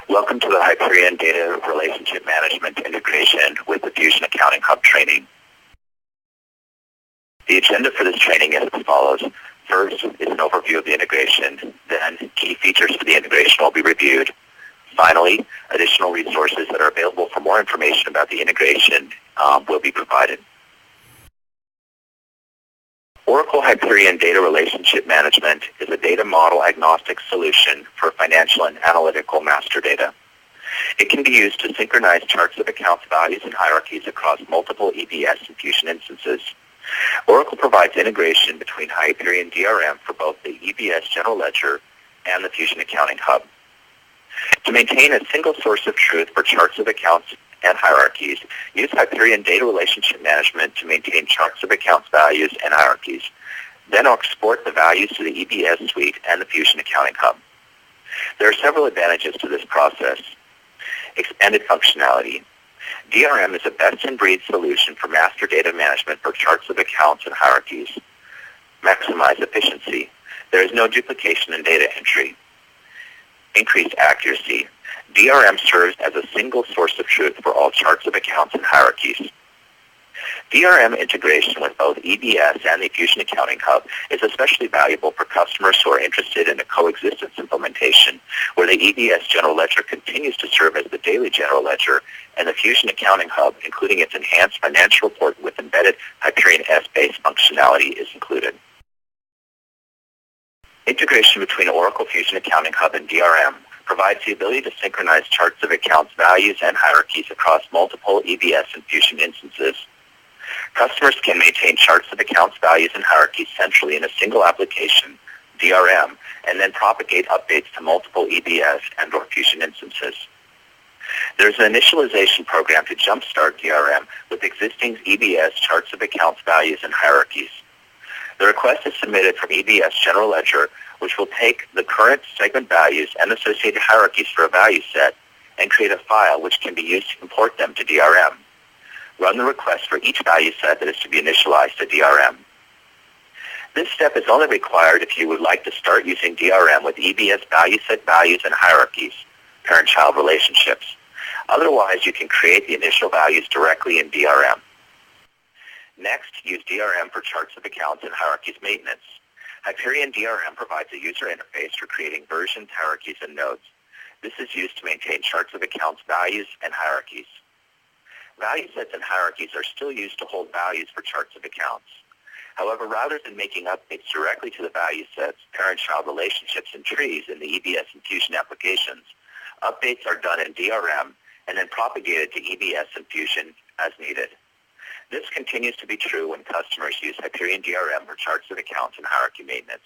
Welcome to the Hyperion Data Relationship Management Integration with the Fusion Accounting Hub training. The agenda for this training is as follows. First is an overview of the integration. Then key features for the integration will be reviewed. Finally, additional resources that are available for more information about the integration will be provided. Oracle Hyperion Data Relationship Management is a data model agnostic solution for financial and analytical master data. It can be used to synchronize charts of accounts, values, and hierarchies across multiple EBS and Fusion instances. Oracle provides integration between Hyperion DRM for both the EBS General Ledger and the Fusion Accounting Hub. To maintain a single source of truth for charts of accounts and hierarchies, use Hyperion Data Relationship Management to maintain charts of accounts, values, and hierarchies. Then export the values to the EBS suite and the Fusion Accounting Hub. There are several advantages to this process. Expanded functionality. DRM is a best-in-breed solution for master data management for charts of accounts and hierarchies. Maximize efficiency. There is no duplication in data entry. Increased accuracy. DRM serves as a single source of truth for all charts of accounts and hierarchies. DRM integration with both EBS and the Fusion Accounting Hub is especially valuable for customers who are interested in a coexistence implementation where the EBS General Ledger continues to serve as the daily General Ledger and the Fusion Accounting Hub, including its enhanced financial report with embedded Hyperion S-based functionality, is included. Integration between Oracle Fusion Accounting Hub and DRM provides the ability to synchronize charts of accounts, values, and hierarchies across multiple EBS and Fusion instances. Customers can maintain charts of accounts, values, and hierarchies centrally in a single application, DRM, and then propagate updates to multiple EBS and/or Fusion instances. There is an initialization program to jumpstart DRM with existing EBS charts of accounts, values, and hierarchies. The request is submitted from EBS General Ledger, which will take the current segment values and associated hierarchies for a value set and create a file which can be used to import them to DRM. Run the request for each value set that is to be initialized to DRM. This step is only required if you would like to start using DRM with EBS value set values and hierarchies, parent-child relationships. Otherwise, you can create the initial values directly in DRM. Next, use DRM for charts of accounts and hierarchies maintenance. Hyperion DRM provides a user interface for creating versions, hierarchies, and nodes. This is used to maintain charts of accounts, values, and hierarchies. Value sets and hierarchies are still used to hold values for charts of accounts. However, rather than making updates directly to the value sets, parent-child relationships, and trees in the EBS and Fusion applications, updates are done in DRM and then propagated to EBS and Fusion as needed. This continues to be true when customers use Hyperion DRM for charts of accounts and hierarchy maintenance.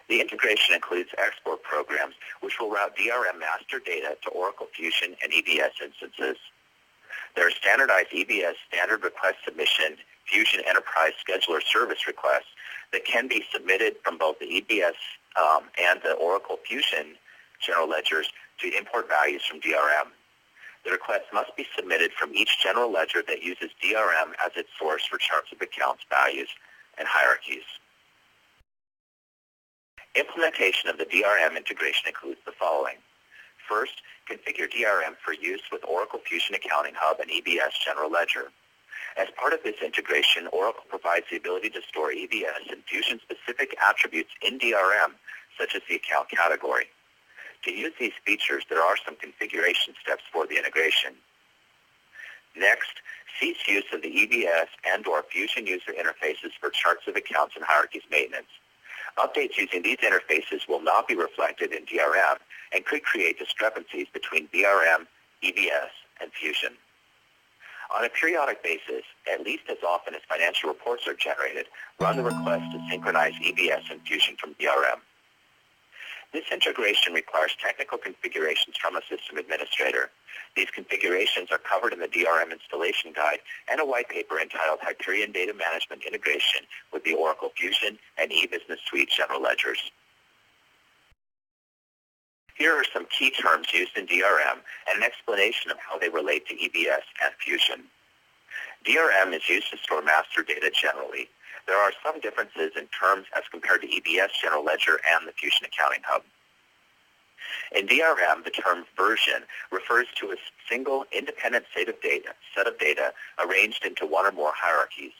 The integration includes export programs which will route DRM master data to Oracle Fusion and EBS instances. There are standardized EBS standard request submission, Fusion Enterprise Scheduler service requests that can be submitted from both the EBS and the Oracle Fusion General Ledgers to import values from DRM. The request must be submitted from each General Ledger that uses DRM as its source for charts of accounts, values, and hierarchies. Implementation of the DRM integration includes the following. First, configure DRM for use with Oracle Fusion Accounting Hub and EBS General Ledger. As part of this integration, Oracle provides the ability to store EBS and Fusion-specific attributes in DRM, such as the account category. To use these features, there are some configuration steps for the integration. Next, cease use of the EBS and/or Fusion user interfaces for charts of accounts and hierarchies maintenance. Updates using these interfaces will not be reflected in DRM and could create discrepancies between DRM, EBS, and Fusion. On a periodic basis, at least as often as financial reports are generated, run the request to synchronize EBS and Fusion from DRM. This integration requires technical configurations from a system administrator. These configurations are covered in the DRM installation guide and a white paper entitled Hyperion Data Management Integration with the Oracle Fusion and eBusiness Suite General Ledgers. Here are some key terms used in DRM and an explanation of how they relate to EBS and Fusion. DRM is used to store master data generally. There are some differences in terms as compared to EBS General Ledger and the Fusion Accounting Hub. In DRM, the term version refers to a single independent set of data arranged into one or more hierarchies.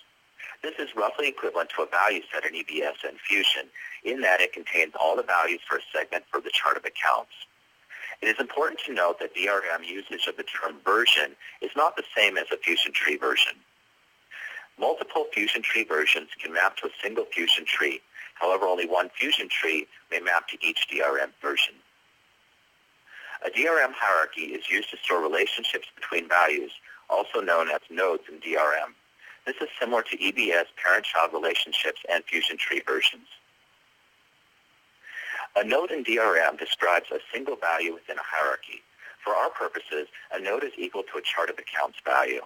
This is roughly equivalent to a value set in EBS and Fusion in that it contains all the values for a segment for the chart of accounts. It is important to note that DRM usage of the term version is not the same as a Fusion tree version. Multiple Fusion tree versions can map to a single Fusion tree. However, only one Fusion tree may map to each DRM version. A DRM hierarchy is used to store relationships between values, also known as nodes in DRM. This is similar to EBS parent-child relationships and Fusion tree versions. A node in DRM describes a single value within a hierarchy. For our purposes, a node is equal to a chart of accounts value.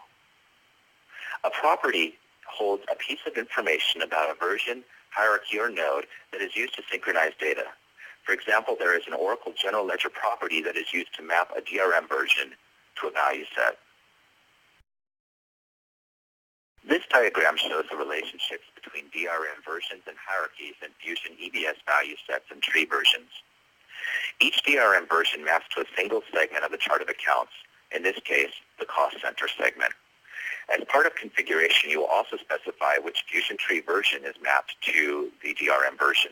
A property holds a piece of information about a version, hierarchy, or node that is used to synchronize data. For example, there is an Oracle General Ledger property that is used to map a DRM version to a value set. This diagram shows the relationships between DRM versions and hierarchies in Fusion EBS value sets and tree versions. Each DRM version maps to a single segment of the chart of accounts, in this case, the cost center segment. As part of configuration, you will also specify which Fusion tree version is mapped to the DRM version.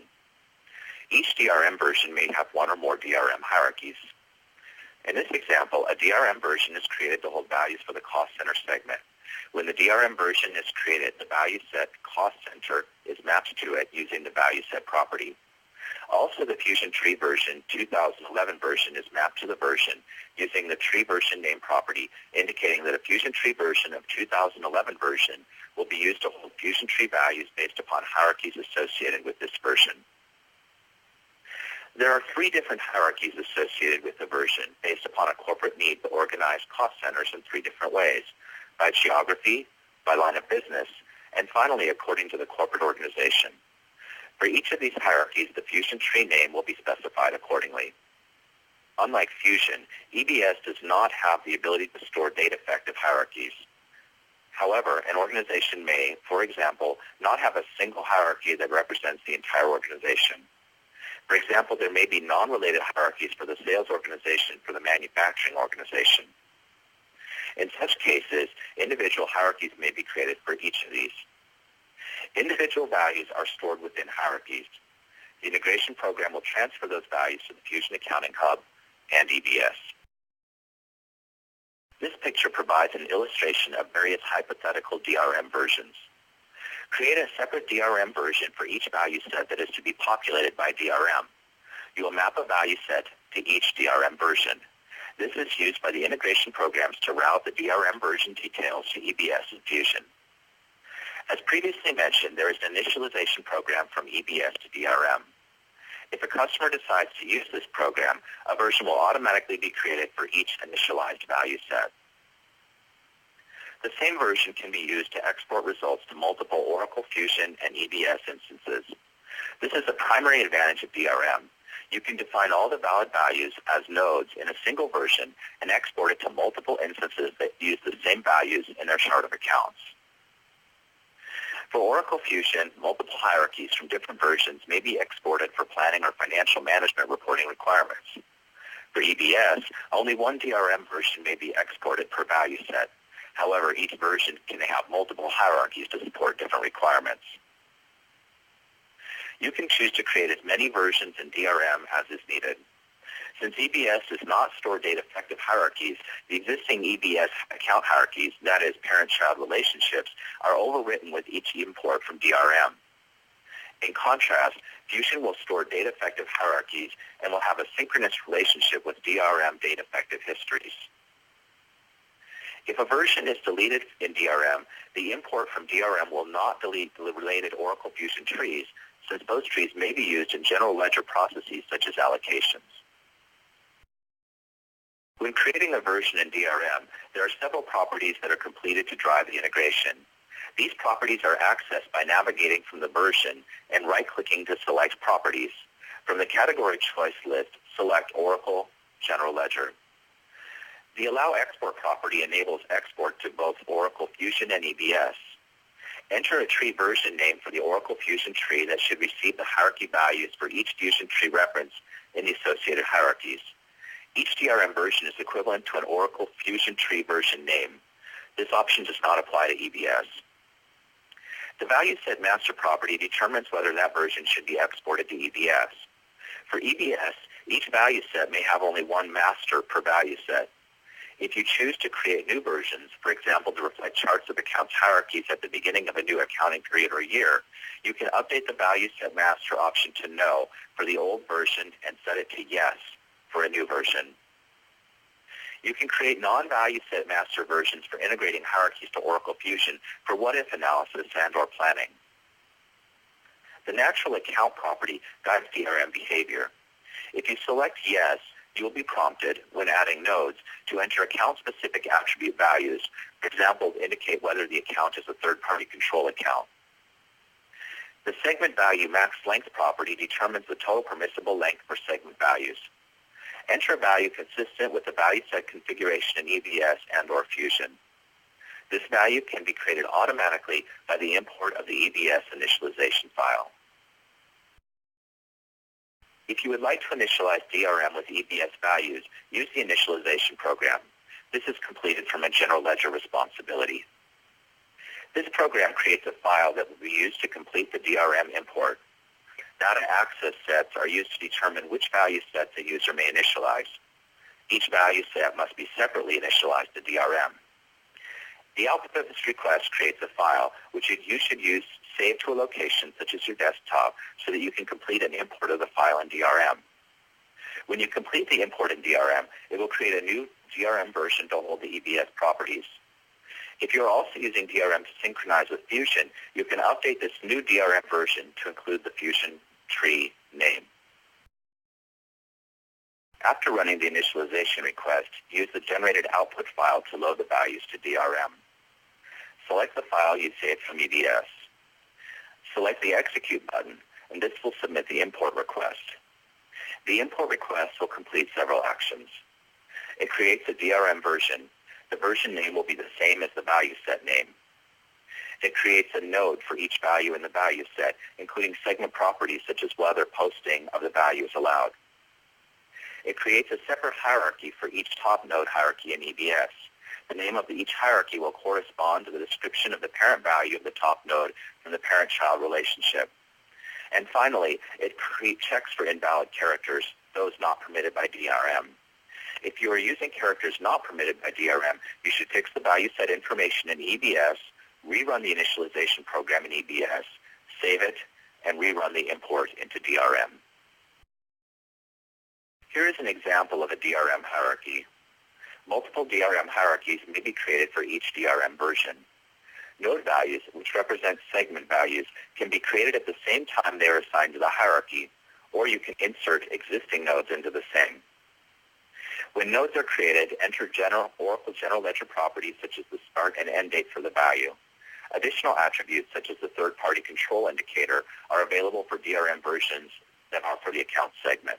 Each DRM version may have one or more DRM hierarchies. In this example, a DRM version is created to hold values for the cost center segment. When the DRM version is created, the value set cost center is mapped to it using the value set property. Also, the Fusion tree version 2011 version is mapped to the version using the tree version name property, indicating that a Fusion tree version of 2011 version will be used to hold Fusion tree values based upon hierarchies associated with this version. There are 3 different hierarchies associated with the version based upon a corporate need to organize cost centers in 3 different ways: by geography, by line of business, and finally according to the corporate organization. For each of these hierarchies, the Fusion tree name will be specified accordingly. Unlike Fusion, EBS does not have the ability to store date-effective hierarchies. However, an organization may, for example, not have a single hierarchy that represents the entire organization. For example, there may be non-related hierarchies for the sales organization for the manufacturing organization. In such cases, individual hierarchies may be created for each of these. Individual values are stored within hierarchies. The integration program will transfer those values to the Fusion Accounting Hub and EBS. This picture provides an illustration of various hypothetical DRM versions. Create a separate DRM version for each value set that is to be populated by DRM. You will map a value set to each DRM version. This is used by the integration programs to route the DRM version details to EBS and Fusion. As previously mentioned, there is an initialization program from EBS to DRM. If a customer decides to use this program, a version will automatically be created for each initialized value set. The same version can be used to export results to multiple Oracle Fusion and EBS instances. This is the primary advantage of DRM. You can define all the valid values as nodes in a single version and export it to multiple instances that use the same values in their chart of accounts. For Oracle Fusion, multiple hierarchies from different versions may be exported for planning or financial management reporting requirements. For EBS, only one DRM version may be exported per value set. However, each version can have multiple hierarchies to support different requirements. You can choose to create as many versions in DRM as is needed. Since EBS does not store date-effective hierarchies, the existing EBS account hierarchies, that is, parent-child relationships, are overwritten with each import from DRM. In contrast, Fusion will store date-effective hierarchies and will have a synchronous relationship with DRM date-effective histories. If a version is deleted in DRM, the import from DRM will not delete the related Oracle Fusion trees, since those trees may be used in general ledger processes such as allocations. When creating a version in DRM, there are several properties that are completed to drive the integration. These properties are accessed by navigating from the version and right-clicking to select properties. From the category choice list, select Oracle General Ledger. The Allow Export property enables export to both Oracle Fusion and EBS. Enter a tree version name for the Oracle Fusion tree that should receive the hierarchy values for each Fusion tree reference in the associated hierarchies. Each DRM version is equivalent to an Oracle Fusion Tree version name. This option does not apply to EBS. The value set master property determines whether that version should be exported to EBS. For EBS, each value set may have only one master per value set. If you choose to create new versions, for example, to reflect charts of accounts hierarchies at the beginning of a new accounting period or year, you can update the value set master option to no for the old version and set it to yes for a new version. You can create non-value set master versions for integrating hierarchies to Oracle Fusion for what-if analysis and/or planning. The natural account property guides DRM behavior. If you select yes, you will be prompted, when adding nodes, to enter account-specific attribute values, for example, to indicate whether the account is a third-party control account. The segment value max length property determines the total permissible length for segment values. Enter a value consistent with the value set configuration in EBS and/or Fusion. This value can be created automatically by the import of the EBS initialization file. If you would like to initialize DRM with EBS values, use the initialization program. This is completed from a general ledger responsibility. This program creates a file that will be used to complete the DRM import. Data access sets are used to determine which value sets a user may initialize. Each value set must be separately initialized to DRM. The output of this request creates a file which you should use saved to a location such as your desktop so that you can complete an import of the file in DRM. When you complete the import in DRM, it will create a new DRM version to hold the EBS properties. If you're also using DRM to synchronize with Fusion, you can update this new DRM version to include the Fusion tree name. After running the initialization request, use the generated output file to load the values to DRM. Select the file you saved from EBS. Select the Execute button, and this will submit the import request. The import request will complete several actions. It creates a DRM version. The version name will be the same as the value set name. It creates a node for each value in the value set, including segment properties such as whether posting of the value is allowed. It creates a separate hierarchy for each top node hierarchy in EBS. The name of each hierarchy will correspond to the description of the parent value of the top node from the parent-child relationship. And finally, it checks for invalid characters, those not permitted by DRM. If you are using characters not permitted by DRM, you should fix the value set information in EBS, rerun the initialization program in EBS, save it, and rerun the import into DRM. Here is an example of a DRM hierarchy. Multiple DRM hierarchies may be created for each DRM version. Node values, which represent segment values, can be created at the same time they are assigned to the hierarchy, or you can insert existing nodes into the same. When nodes are created, enter Oracle General Ledger properties such as the start and end date for the value. Additional attributes such as the third-party control indicator are available for DRM versions that are for the account segment.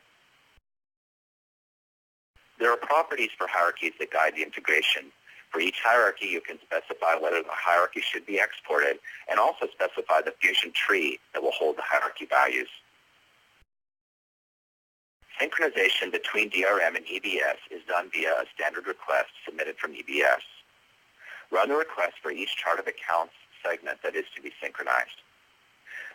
There are properties for hierarchies that guide the integration. For each hierarchy, you can specify whether the hierarchy should be exported and also specify the Fusion tree that will hold the hierarchy values. Synchronization between DRM and EBS is done via a standard request submitted from EBS. Run the request for each chart of accounts segment that is to be synchronized.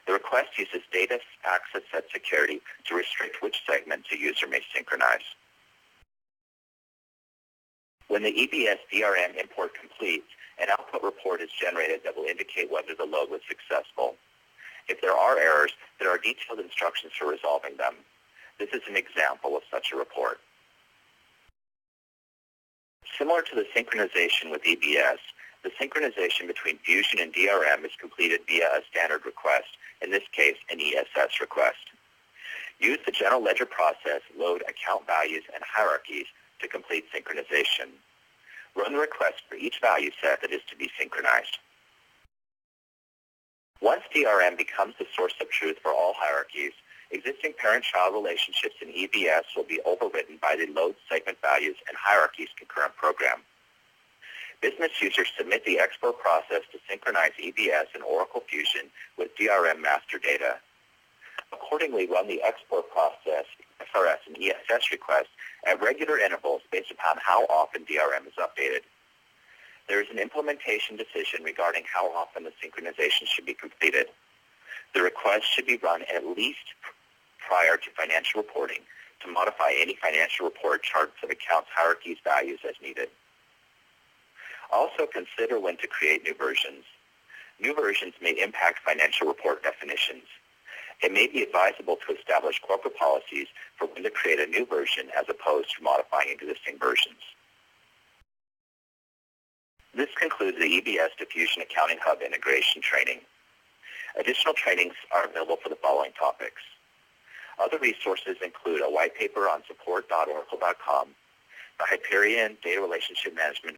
The request uses data access set security to restrict which segment a user may synchronize. When the EBS DRM import completes, an output report is generated that will indicate whether the load was successful. If there are errors, there are detailed instructions for resolving them. This is an example of such a report. Similar to the synchronization with EBS, the synchronization between Fusion and DRM is completed via a standard request, in this case, an ESS request. Use the general ledger process, load account values and hierarchies to complete synchronization. Run the request for each value set that is to be synchronized. Once DRM becomes the source of truth for all hierarchies, existing parent-child relationships in EBS will be overwritten by the load segment values and hierarchies concurrent program. Business users submit the export process to synchronize EBS and Oracle Fusion with DRM master data. Accordingly, run the export process SRS and ESS requests at regular intervals based upon how often DRM is updated. There is an implementation decision regarding how often the synchronization should be completed. The request should be run at least prior to financial reporting to modify any financial report charts of accounts, hierarchies, values as needed. Also consider when to create new versions. New versions may impact financial report definitions. It may be advisable to establish corporate policies for when to create a new version as opposed to modifying existing versions. This concludes the EBS Diffusion Accounting Hub integration training. Additional trainings are available for the following topics. Other resources include a white paper on support.oracle.com, the Hyperion Data Relationship Management